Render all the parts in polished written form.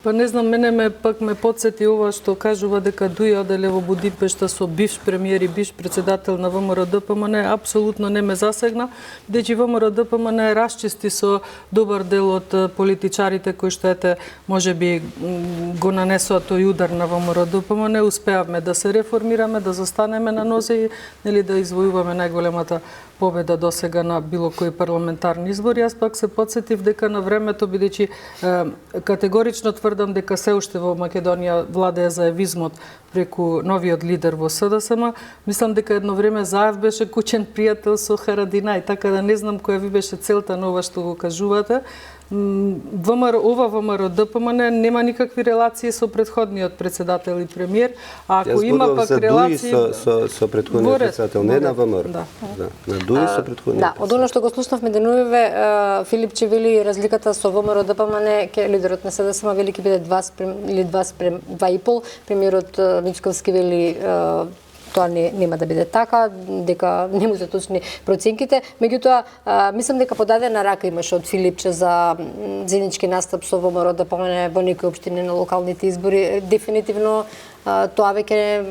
Па не знам, мене ме подсети ова што кажува дека Дуј оделе во Будипешта со бивш премиер и бивш председател на ВМРО-ДПМН, апсолутно не ме засегна, бидејќи ВМРО-ДПМН расчисти со добар дел од политичарите кои што можеби го нанесоа тој удар на ВМРО-ДПМН, успеавме да се реформираме, да застанеме на нозе и нели да извојуваме најголемата победа досега на било кои парламентарни избори. Јас пак се подсетив дека на времето, бидејќи категорично тврдам дека се уште во Македонија владее заевизмот преку новиот лидер во СДСМ, мислам дека едно време Заев беше куќен пријател со Харадинај, така да не знам која ви беше целта на ова што го кажувате. ВМРО-ДПМН нема никакви релации со претходниот председател и премиер, а ако има пак релации со претходниот председател, не на ВМРО. Да. На Дуј со претходниот. Да, од оно што го слушнавме деновиве, Филипче вели разликата со ВМРО-ДПМН, ке лидерот на СДСМ вели ке биде 2 или 2,5, премиерот Мицковски вели тоа нема да биде така, дека нему се точни проценките. Меѓутоа, мислам дека подадена рака имаше од Филипче за заеднички настап со ВМРО-ДПМН во некои општини на локалните избори. Дефинитивно тоа веќе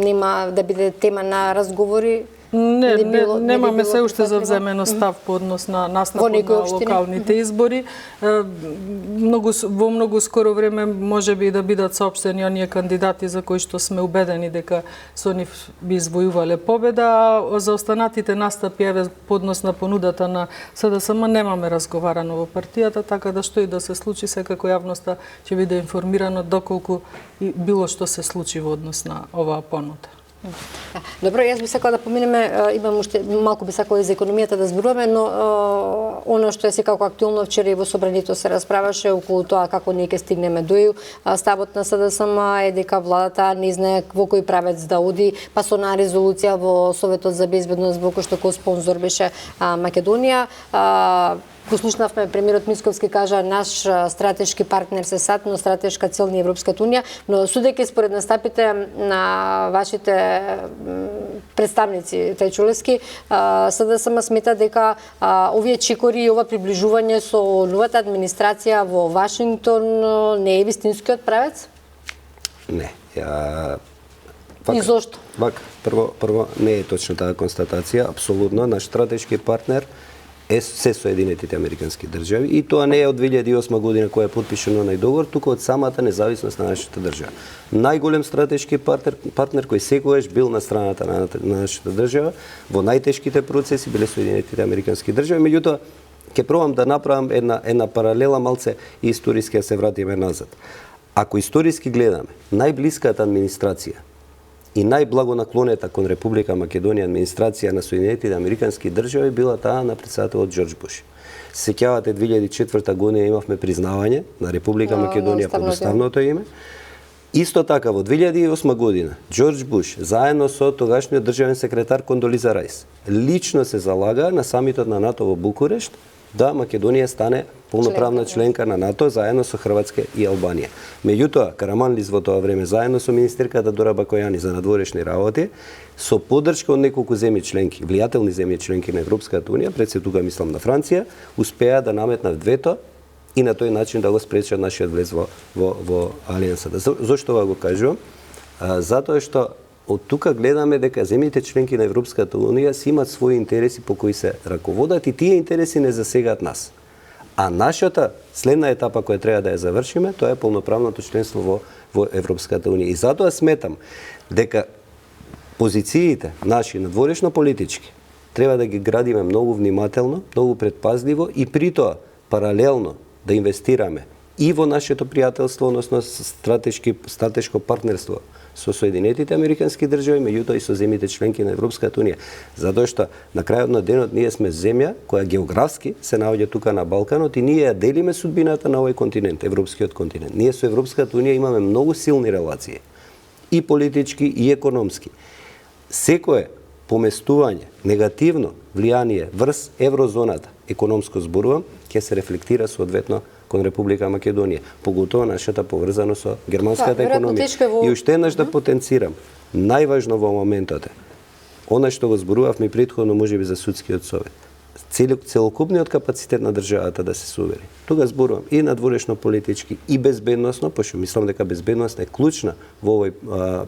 нема да биде тема на разговори. Немаме се уште завземено став по однос на настапот на локалните избори. Во многу скоро време можеби да бидат соопштени оние кандидати за кои што сме убедени дека со нив би извојувале победа, а за останатите настапи по однос на понудата на СДСМ немаме разговарано во партијата, така да што и да се случи, секако јавноста ќе биде информирана доколку било што се случи во однос на оваа понуда. Добро, јас би сакала да поминеме, имам уште малку би сакала и за економијата да зборуваме, но оно што е секако актуелно, вчера и во собранието се расправаше околу тоа како ние ќе стигнеме до ИУ. Ставот на СДСМ е дека владата не знае во кој правец да оди, па со на резолуција во Советот за безбедност во кој што ко-спонзор беше Македонија. Го слушнавме, премиерот Мицковски кажа наш стратешки партнер се САД, но стратешка цел ни Европската унија, но судејќи според настапите на вашите представници Тајчулевски, СДСМ смета дека овие чекори и ова приближување со новата администрација во Вашингтон не е вистинскиот правец? Не. И зошто? Прво не е точно таа констатација, апсолутно наш стратешки партнер се Соединетите Американски држави и тоа не е од 2008 година која е потпишено нај договор, туку од самата независност на нашата држава. Најголем стратешки партнер кој секогаш бил на страната на нашата држава во најтешките процеси биле Соединетите Американски држави, меѓутоа ќе пробам да направам една паралела малце и историски да се вратиме назад. Ако историски гледаме, најблиската администрација и најблагонаклонета кон Република Македонија администрација на Соединетите Американски држави била таа на председателот Џорџ Буш. Сеќавате 2004 година имавме признавање на Република Македонија под уставното име. Исто така во 2008 година Џорџ Буш заедно со тогашниот државен секретар Кондолиза Рајс лично се залага на самитот на НАТО во Букурешт да Македонија стане полноправна членка на НАТО заедно со Хрватска и Албанија. Меѓутоа, Караманлис во тоа време заедно со министерката Дора Бакојани за надворешни работи, со поддршка од неколку земји членки, влијателни земји членки на Европската унија, пред се тука мислам на Франција, успеа да наметнат вето и на тој начин да го спречат нашиот влез во алијансата. Зошто ова го кажувам? Затоа што од тука гледаме дека земјите членки на Европската унија си имат своји интереси по кои се раководат и тие интереси не засегаат нас. А нашата следна етапа која треба да ја завршиме, тоа е полноправното членство во Европската унија. И затоа сметам дека позициите наши надворешно политички треба да ги градиме многу внимателно, многу предпазливо и при тоа паралелно да инвестираме и во нашето пријателство, односно стратешко партнерство со Соединетите Американски држави, меѓутоа и со земјите членки на Европската унија. Затоа што на крајот на денот ние сме земја која географски се наоѓа тука на Балканот и ние ја делиме судбината на овој континент, европскиот континент. Ние со Европската унија имаме многу силни релации, и политички и економски. Секое поместување, негативно влијание врз еврозоната, економско зборувам, ќе се рефлектира соодветно кон Република Македонија, поготово нашата поврзаност со германската економија. И уште еднаш да потенцирам, најважно во моментот е, она што го зборувавме претходно можеби за судскиот совет. целокупниот капацитет на државата да се сувери. Тука зборувам и надворешно политички и безбедносно, пошто мислам дека безбедноста е клучна во овој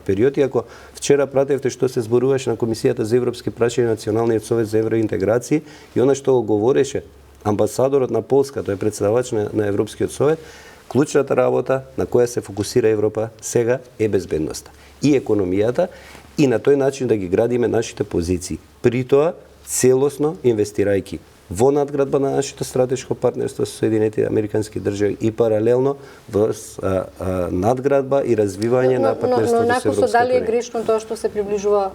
период. И ако вчера пратевте што се зборуваше на Комисијата за европски прашања и Националниот совет за евроинтеграција и она што го говореше амбасадорот на Полска, тој е претседавач на Европскиот совет, клучната работа на која се фокусира Европа сега е безбедноста и економијата и на тој начин да ги градиме нашите позиции. При тоа целосно инвестирајќи во надградба на нашето стратешко партнерство со Соединетите Американски држави и паралелно во надградба и развивање на партнерството со Европската унија. Дали е грешно тоа што се приближува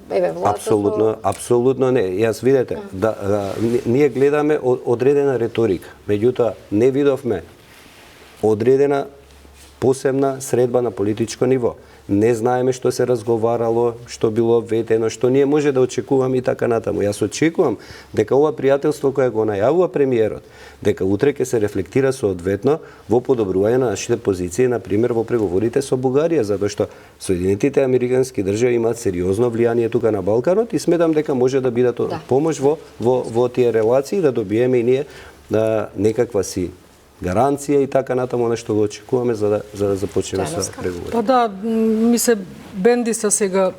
владата? Апсолутно не. Јас видете, ние гледаме одредена риторика, меѓутоа не видовме одредена посебна средба на политичко ниво. Не знаеме што се разговарало, што било ветено, што ние може да очекуваме и така натаму. Јас очекувам дека ова пријателство кое го најавува премиерот, дека утре ќе се рефлектира соодветно во подобрување на нашите позиции, на пример во преговорите со Бугарија, затоа што Соединетите Американски држави имаат сериозно влијание тука на Балканот и сметам дека може да бидат помош во тие релации да добиеме и ние некаква си гаранција и така натаму нешто го очекуваме за да започнеме со преговори. Па да, ми се бенди са сега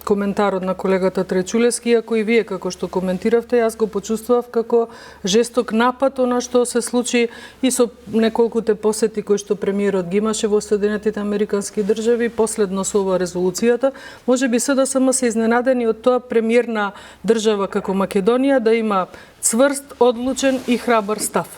коментарот на колегата Тречулевски, ако и вие како што коментиравте, јас го почувствував како жесток напад она што се случи и со неколкуте посети кои што премиерот ги имаше во Соединетите Американски држави, последно со ова резолуцијата. Можеби СДСМ се изненадени од тоа премиер на држава како Македонија да има цврст, одлучен и храбар став.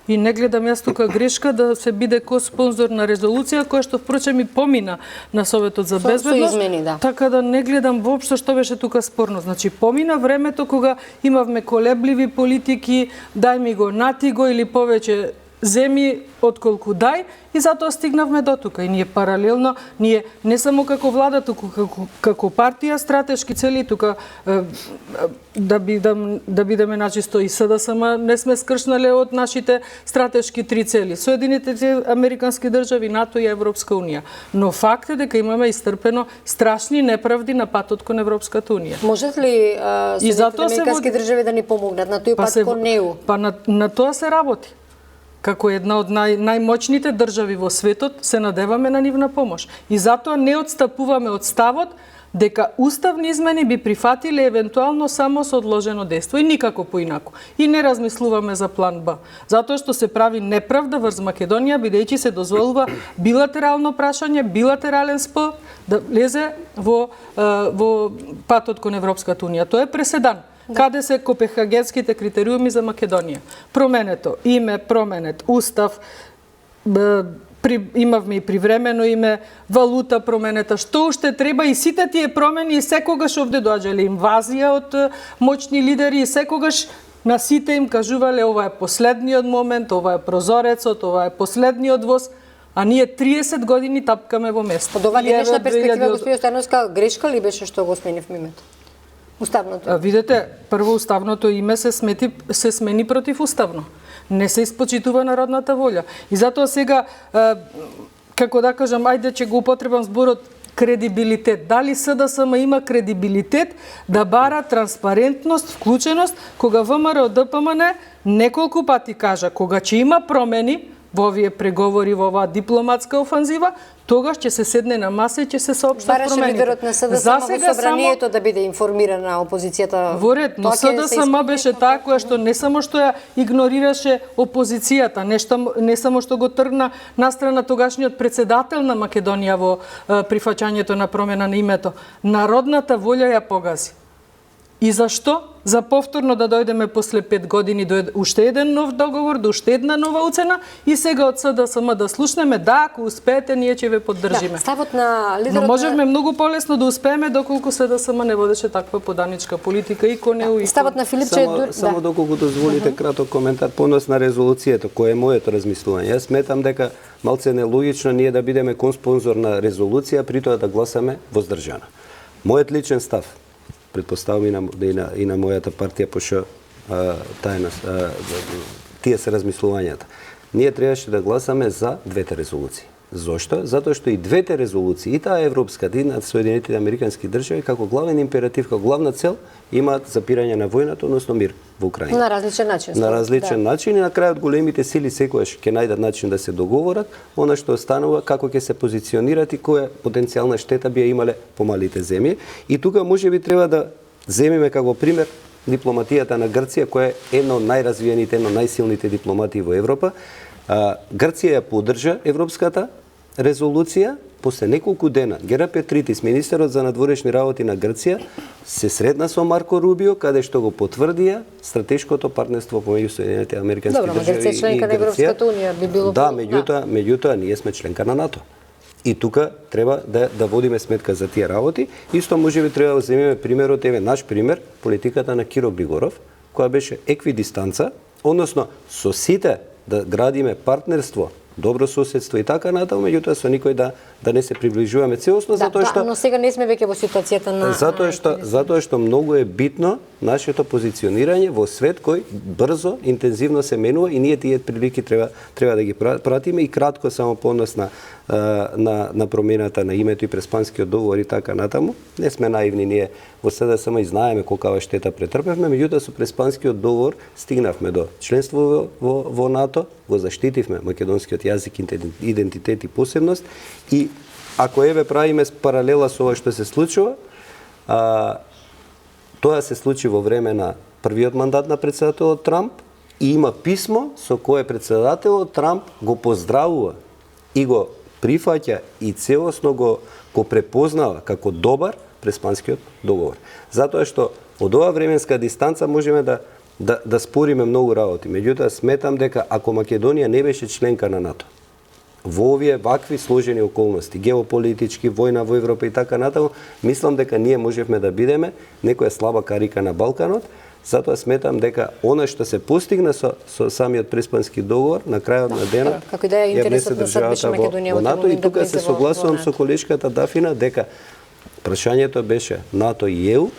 И не гледам јас тука грешка да се биде ко-спонзор на резолуција која што впрочем и помина на Советот за безбедност. Така да не гледам воопшто што беше тука спорно. Значи помина времето кога имавме колебливи политики, дај ми го, нати го или повеќе земи отколку дај и затоа стигнавме до тука. И ние паралелно, ние не само како влада, туку како партија, стратешки цели тука да бидеме начисто и СДСМ не сме скршнале од нашите стратешки три цели. Соединетите Американски држави, НАТО и Европска унија. Но факт е дека имаме истрпено страшни неправди на патот кон Европската унија. Можат ли Соединетите Американски држави да ни помогнат на тој пат кон НЕУ? Па на тоа се работи. Како една од најмоćните држави во светот, се надеваме на нивна помош. И затоа не отстапуваме од ставот дека уставни измени би прифатиле евентуално само со одложено дејство и никако поинаку. И не размислуваме за план Б. Затоа што се прави неправда врз Македонија, бидејќи се дозволува билатерално прашање, билатерален спор да влезе во патот кон Европската унија. Тоа е преседан. Каде се копенхагенските критериуми за Македонија? Променето име, променет устав, имавме и привремено име, валута променета, што уште треба и сите тие промени и секогаш овде доаѓале инвазија од моćни лидери и секогаш на сите им кажувале ова е последниот момент, ова е прозорецот, ова е последниот воз, а ние 30 години тапкаме во место. Од ова денешна перспектива, господин Стојановска, грешка ли беше што го сменивме името? Уставното. Видете, прво уставното име се смени противуставно. Не се испочитува народната волја. И затоа сега, како да кажам, ајде че го употребам зборот кредибилитет. Дали СДСМ има кредибилитет да бара транспарентност, вклученост, кога ВМРО ДПМН неколку пати кажа, кога ќе има промени во овие преговори, во оваа дипломатска офанзива, тогаш ќе се седне на маса и ќе се соопштат промените. Бараше лидерот на СДСМ во собранието да биде информирана опозицијата. Во ред, но СДСМ беше таа која што не само што ја игнорираше опозицијата, не само што го тргна настрана тогашниот председател на Македонија во прифаќањето на промена на името. Народната волја ја погази. И зашто? За повторно да дојдеме после 5 години до уште еден нов договор, до уште една нова уцена и сега од СДСМ да слушнеме, да, ако успеете, ние ќе ве поддржиме. Да, ставот на лидерот. Но можевме многу полесно да успееме доколку СДСМ не водеше таква поданичка политика и кон НЕУ. Ставот на Филипче само доколку дозволите краток коментар понос на резолуцијата, кој е моето размислување. Јас сметам дека малце нелогично ние да бидеме конспонзор на резолуција, при тоа да гласаме воздржана. Мојот личен став, предпоставам и на мојата партија, пошто тие се размислувањата. Ние требаше да гласаме за двете резолуции. Зошто? Затоа што и двете резолуции, и таа европската, и на Соединетите американски држави, како главен императив, како главна цел, имаат запирање на војната, односно мир во Украина. На различен начин. На различен начин и на крајот големите сили секогаш ќе најдат начин да се договорат, она што останува како ќе се позиционират и која потенцијална штета би ја имале помалите земји. И тука можеби треба да земеме како пример дипломатијата на Грција, која е една од најразвиените, една од најсилните дипломатии во Европа. Грција ја поддржа европската резолуција, после неколку дена Гера Петритис, министерот за надворешни работи на Грција, се средна со Марко Рубио, каде што го потврдија стратешкото партнерство помеѓу Соединетите американски држави и Грција. Добро, Грција е членка на Европската унија, би било. Да, меѓутоа ние сме членка на НАТО. И тука треба да водиме сметка за тие работи. Исто можеби треба да земеме примерот, наш пример, политиката на Киро Григоров, која беше еквидистанца, односно со сите да градиме партнерство, добро соседство и така натаму, меѓутоа со никој да не се приближуваме целосно, затоа што но сега не сме веќе во ситуацијата на затоа што многу е битно нашето позиционирање во свет кој брзо, интензивно се менува и ние тие прилики треба да ги пратиме. И кратко само по однос на промената на името и Преспанскиот договор и така натаму. Не сме наивни ние во СДСМ и знаеме колкава штета претрпевме, меѓутоа со Преспанскиот договор стигнавме до членство во НАТО, го заштитивме македонскиот јазик, идентитет и посебност. И ако правиме паралела со ова што се случува, тоа се случи во време на првиот мандат на претседателот Трамп и има писмо со кое претседателот Трамп го поздравува и го прифаќа и целосно го препознава како добар Преспанскиот договор. Затоа што од оваа временска дистанца можеме да спориме многу работи. Меѓутоа сметам дека ако Македонија не беше членка на НАТО, во овие вакви сложени околности, геополитички, војна во Европа и така натаму, мислам дека ние можевме да бидеме некоја слаба карика на Балканот. Затоа сметам дека она што се постигна со самиот Преспански договор на крајот на денот како да е интересот на сад беше Македонија во НАТО. И тука се согласувам со колешката Дафина дека прашањето беше НАТО и ЕУ,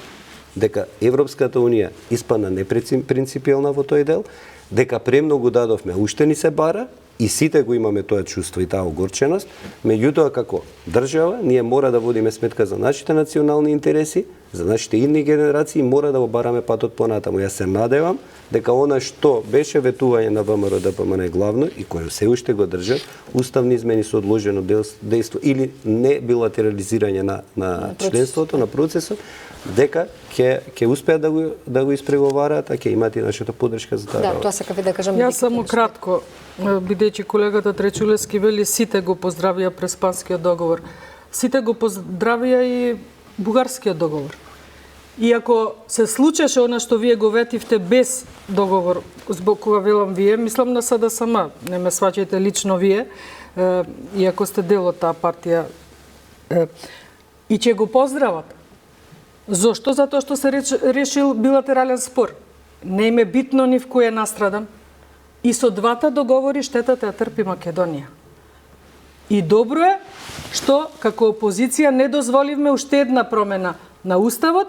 дека Европската унија испадна непринципиелна во тој дел, дека премногу дадовме, уште ни се бара, и сите го имаме тоа чувство и таа огорченост. Меѓутоа, како држава, ние мора да водиме сметка за нашите национални интереси, за нашите идни генерации, мора да го бараме патот понатаму. Јас се надевам дека она што беше ветување на ВМРО ДПМН главно и кој се уште го држат, уставни измени со одложено дејство или не билатерализирање на членството, на процесот, дека ќе успеат да го испреговараат, а ќе имат и нашата поддршка за таа работа. Да, тоа сакав да кажам. Јас само кратко, бидејќи колегата Тречулевски вели сите го поздравија Преспанскиот договор. Сите го поздравија и Бугарскиот договор. И ако се случеше она што вие го ветивте без договор, због кога велам вие, мислам на СДСМ, не ме сваќајте лично вие, иако сте дел од таа партија, и ќе го поздрават. Зошто? Затоа што се решил билатерален спор. Не им е битно ни в кој е настрадан. И со двата договори штетата ја трпи Македонија. И добро е што како опозиција не дозволивме уште една промена на Уставот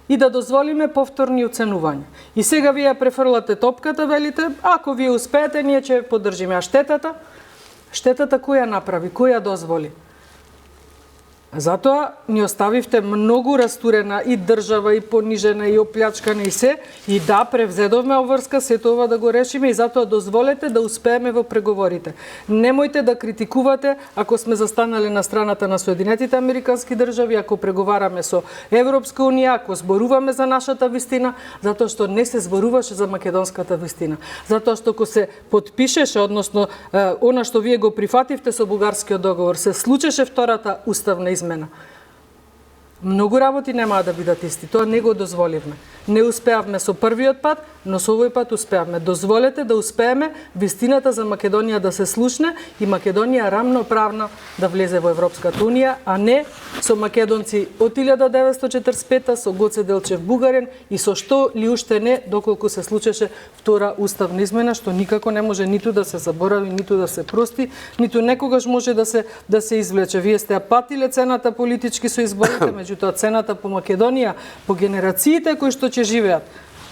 и да дозволиме повторни оценувања. И сега вие префрлате топката, велите, ако вие успеете, ние ќе поддржиме. А штетата која направи, која дозволи? Затоа ни оставивте многу растурена и држава, и понижена, и оплячкана, и се. И да, превзедовме обврска, сето ова да го решиме и затоа дозволете да успееме во преговорите. Немојте да критикувате ако сме застанали на страната на Соединетите американски држави, ако преговараме со Европска унија, ако зборуваме за нашата вистина, затоа што не се зборуваше за македонската вистина. Затоа што ако се подпишеше, односно она што вие го прифативте со Бугарскиот договор, се случеше втората уставна измена. Многу работи немаа да бидат исти. Тоа не го дозволивме. Не успеавме со првиот пат, но со овој пат успеавме. Дозволете да успееме вистината за Македонија да се слушне и Македонија рамноправна да влезе во Европската унија, а не со македонци од 1945 со Гоце Делчев бугарин и со што ли уште не доколку се случеше втора уставна измена, што никако не може ниту да се заборави, ниту да се прости, ниту некогаш може да се извлече. Вие сте ја патиле цената политички со изборите, меѓутоа цената по Македонија, по генерациите кои што ќе живеат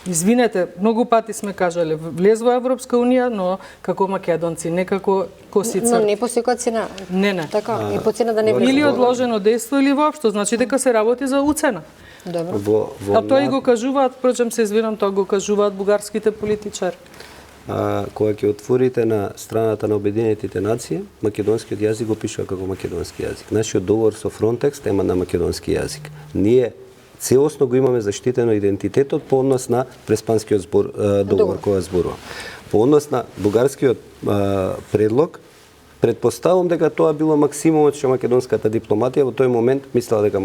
Извинете, многу пати сме кажале, влез во Европска унија, но како македонци, не како косица. Но не по секоја цена. Не. Така, и по цена да не влезе. Или одложено дејство или воопшто, значи дека се работи за уцена. Добро. А тоа и го кажуваат, впрочем се извинам, тоа го кажуваат бугарските политичари. Кога ќе отворите на страната на Обединетите нации, македонскиот јазик го пишува како македонски јазик. Нашиот договор со Frontex тема на македонски јазик. Ние целосно го имаме заштитено идентитетот по однос на преспанскиот договор кој зборува. По однос на бугарскиот предлог, предпоставам дека тоа било максимумот што македонската дипломатија во тој момент мислела дека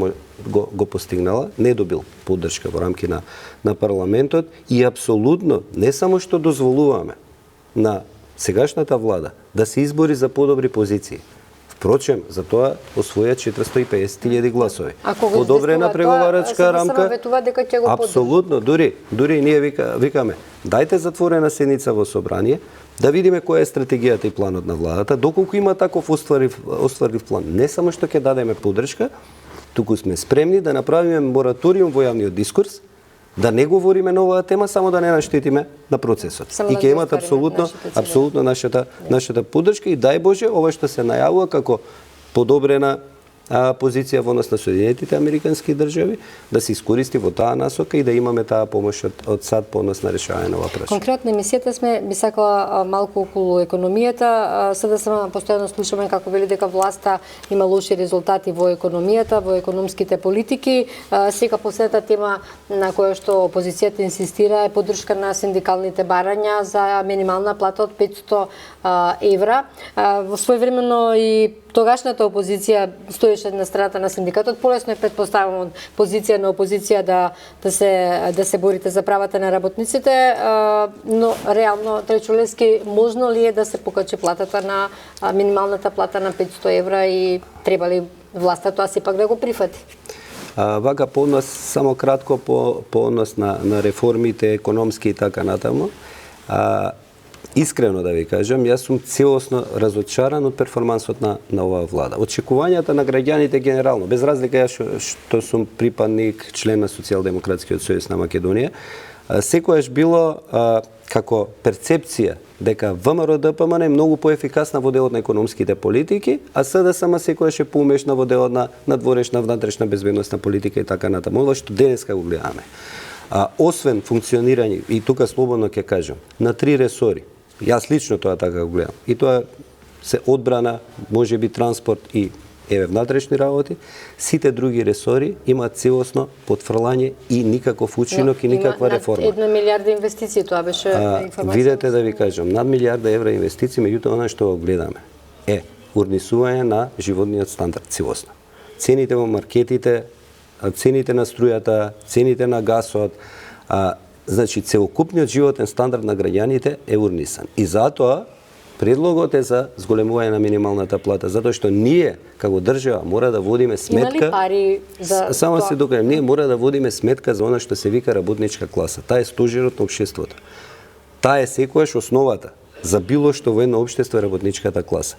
го постигнала, не добил поддршка во рамки на парламентот и апсолутно не само што дозволуваме на сегашната влада да се избори за подобри позиции. Впрочем, за тоа освоја 450.000 гласови. Подобрена преговарачка рамка. Апсолутно, дури ние викаме, дајте затворена седница во собрание, да видиме која е стратегијата и планот на владата, доколку има таков остварлив план. Не само што ќе дадеме поддршка, туку сме спремни да направиме мораториум во јавниот дискурс, да не говориме на оваа тема, само да не наштетиме на процесот. И ќе имат апсолутно нашата поддршка и дај Боже ова што се најавува како подобрена позиција во однос на Соединетите Американски држави да се искористи во таа насока и да имаме таа помош од САД по однос на решавање на оваа прашање. Конкретно емисијата би сакала малку околу економијата. Сега само постојано слушаме како вели дека власта има лоши резултати во економијата, во економските политики. Сега последната тема на која што опозицијата инсистира е поддршка на синдикалните барања за минимална плата од 500 евра. Во своевремено и тогашната опозиција стоеше на страната на синдикатот. Полесно е, предпоставам, од позиција на опозиција да се борите за правата на работниците, но реално, Трайчо Левски, можно ли е да се покачи платата на минималната плата на 500 евра и треба ли власта тоа сепак да го прифати? Вака по однос, само кратко по однос на реформите економски и така натаму. Искрено да ви кажам, јас сум целосно разочаран од перформансот на оваа влада. Очекувањата на граѓаните генерално, без разлика јас што сум припадник, член на Социјалдемократскиот сојуз на Македонија, секојаш било како перцепција дека ВМРО-ДПМН е многу поефикасна во делот на економските политики, а СДСМ секојаш е поумешна во делот на надворешна, внатрешна безбедносна политика и така натаму. Ова што денеска го гледаме. Освен функционирање, и тука слободно ќе кажам, на 3 ресори, јас лично тоа така го гледам, и тоа се одбрана, можеби транспорт и внатрешни работи, сите други ресори имаат целосно потфрлање и никаков учинок и никаква реформа. Над 1 милиарда инвестиции, тоа беше информација. Видете да ви кажам, над 1 милиарда евра инвестиции, меѓутоа она што го гледаме е урнисување на животниот стандард целосно. Цените во маркетите, цените на струјата, цените на гасот, значи целокупниот животен стандард на граѓаните е урнисан. И затоа предлогот е за зголемување на минималната плата, затоа што ние како држава мора да водиме сметка. Има ли пари за само тоа? се докажам, ние мора да водиме сметка за она што се вика работничка класа. Таа е стожерот на општеството. Таа е секојаш основата за било што во едно општество е работничката класа.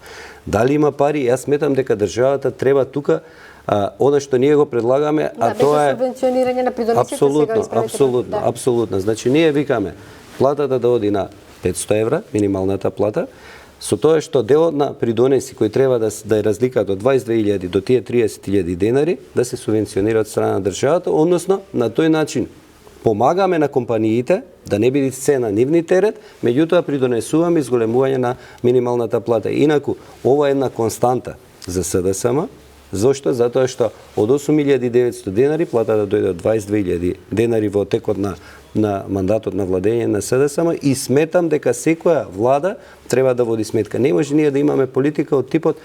Дали има пари? Јас сметам дека државата треба тука она што ние го предлагаме, а тоа е субвенционирање на придонесите. Апсолутно. Значи ние викаме платата да оди на 500 евра, минималната плата, со тоа што делот на придонеси кои треба да е разликата од 22.000 до тие 30.000 денари да се субвенционира од страна на државата, односно на тој начин помагаме на компаниите да не биде се на нивни терет, меѓутоа придонесуваме изголемување на минималната плата. Инаку ова е една константа за СДСМ. Зошто? Затоа што од 8.900 денари платата дојде од 22.000 денари во текот на мандатот на владење на СДСМ и сметам дека секоја влада треба да води сметка. Не може ние да имаме политика од типот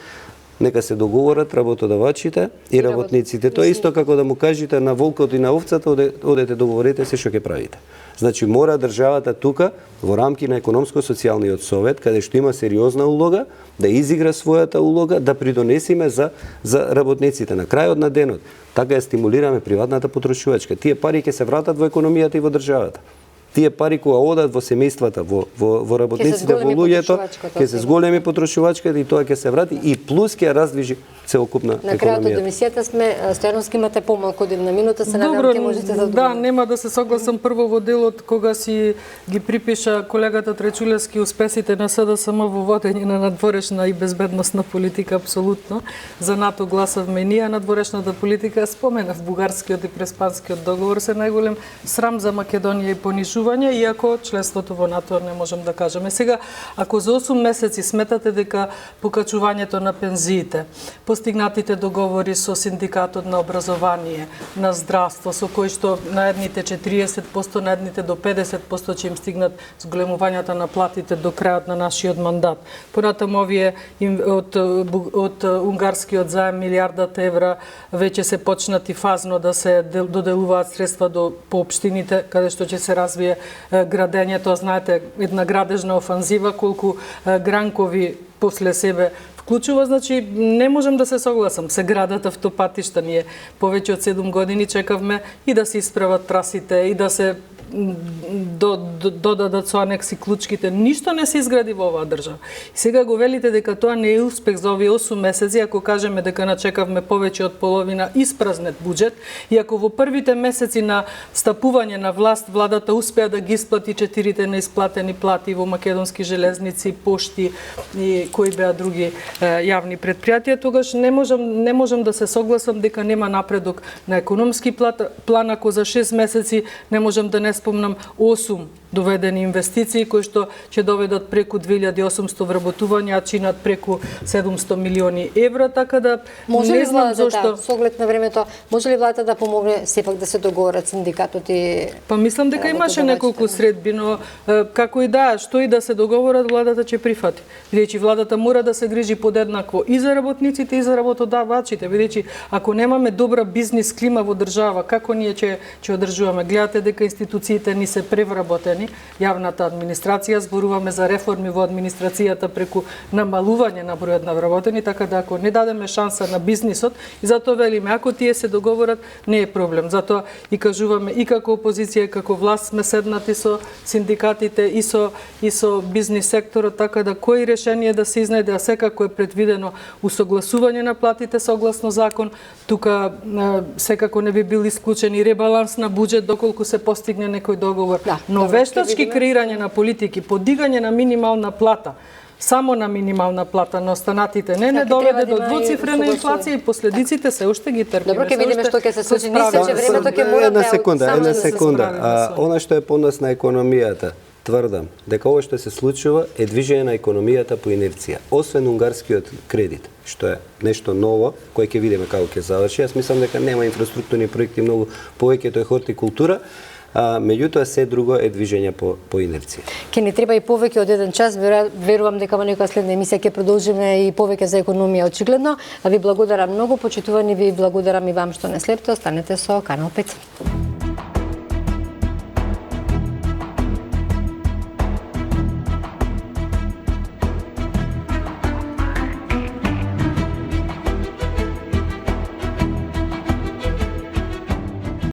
нека се договорат работодавачите и работниците. Тоа е исто како да му кажете на волкот и на овцата одете договорете се што ќе правите. Значи мора државата тука во рамки на економско-социјалниот совет, каде што има сериозна улога, да изигра својата улога, да придонесиме за работниците. На крајот на денот, така ја стимулираме приватната потрошувачка. Тие пари ќе се вратат во економијата и во државата. Тие пари кога одат во семејствата, во работниците, во луѓето, ќе се зголеми потрошувачката и тоа ќе се врати и плюс ќе раздвижи целокупна На крајот од економија. емисијата сме, Стојановски, имате помалку од една минута, се надевам ќе можете да да, нема да се согласам прво во делот кога си ги припиша колегата Тречулевски успесите на СДСМ во водење на надворешна и безбедносна политика, апсолутно. За НАТО гласавме и ние, надворешната политика, споменав бугарскиот и преспанскиот договор се најголем срам за Македонија и понижување, иако членството во НАТО не можам да кажеме. Сега, ако за 8 месеци сметате дека покачувањето на пензиите, постигнатите договори со синдикатот на образование, на здравство, со кои што на едните 40%, на едните до 50% ќе им стигнат зголемувањата на платите до крајот на нашиот мандат. Понатаму овие од унгарскиот заем милијардата евра веќе се почнати фазно да се доделуваат средства по општините каде што ќе се развие градењето. Знаете, една градежна офанзива, колку гранкови после себе вклучува, значи не можам да се согласам. Се градат автопатишта, ние повеќе од 7 години чекавме и да се исправат трасите и да се додадат со анекси клучките. Ништо не се изгради во оваа држава. И сега го велите дека тоа не е успех за овие 8 месеци, ако кажеме дека начекавме повеќе од половина испразнет буџет, и ако во првите месеци на стапување на власт владата успеа да ги исплати 4 неисплатени плати во македонски железници, пошти и кои беа други јавни предпријатија, тогаш не можам да се согласам дека нема напредок на економски план, ако за 6 месеци не можам да не спомнам 8 доведени инвестиции кои што ќе доведат преку 2800 вработувања, а чинат преку 700 милиони евра, така да може не ли знам владата, зошто. со оглед на времето, може ли владата да помогне сепак да се договорат синдикатот и Па мислам дека имаше неколку средби, но како и да, што и да се договорат, владата ќе прифати. Бидејќи владата мора да се грижи подеднакво и за работниците и за работодавачите, бидејќи ако немаме добра бизнис клима во држава, како ние ќе одржуваме? Гледате дека институциите ни се превработени, јавната администрација, зборуваме за реформи во администрацијата преку намалување на бројот на вработени, така да ако не дадеме шанса на бизнисот, и затоа велиме, ако тие се договорат, не е проблем. Затоа и кажуваме и како опозиција, и како власт сме седнати со синдикатите и со бизнис секторот, така да кои решение да се изнајде, а секако е предвидено усогласување на платите согласно закон. Тука секако не би бил исклучен и ребаланс на буџет доколку се постигне некој договор. Да, но вештачки креирање на политики, подигање на минимална плата, само на минимална плата на останатите не доведе до двоцифрена инфлација и последиците се уште ги трпиме. Добро, ќе видиме што ќе се случи. Не се, че времето ќе мора Една да секунда. Она што е понос на економијата, тврдам дека ова што се случува е движење на економијата по инерција. Освен унгарскиот кредит, што е нешто ново, кое ќе видиме како ќе заврши. Јас мислам дека нема инфраструктурни проекти многу, повеќето е хортикултура. Меѓутоа се друго е движење по инерција. Ке ни треба и повеќе од 1 час, верувам дека во некоја следна емисија ќе продолжиме и повеќе за економија очигледно. А ви благодарам многу, почитувани, ви благодарам и вам што не слепте, останете со Канал 5.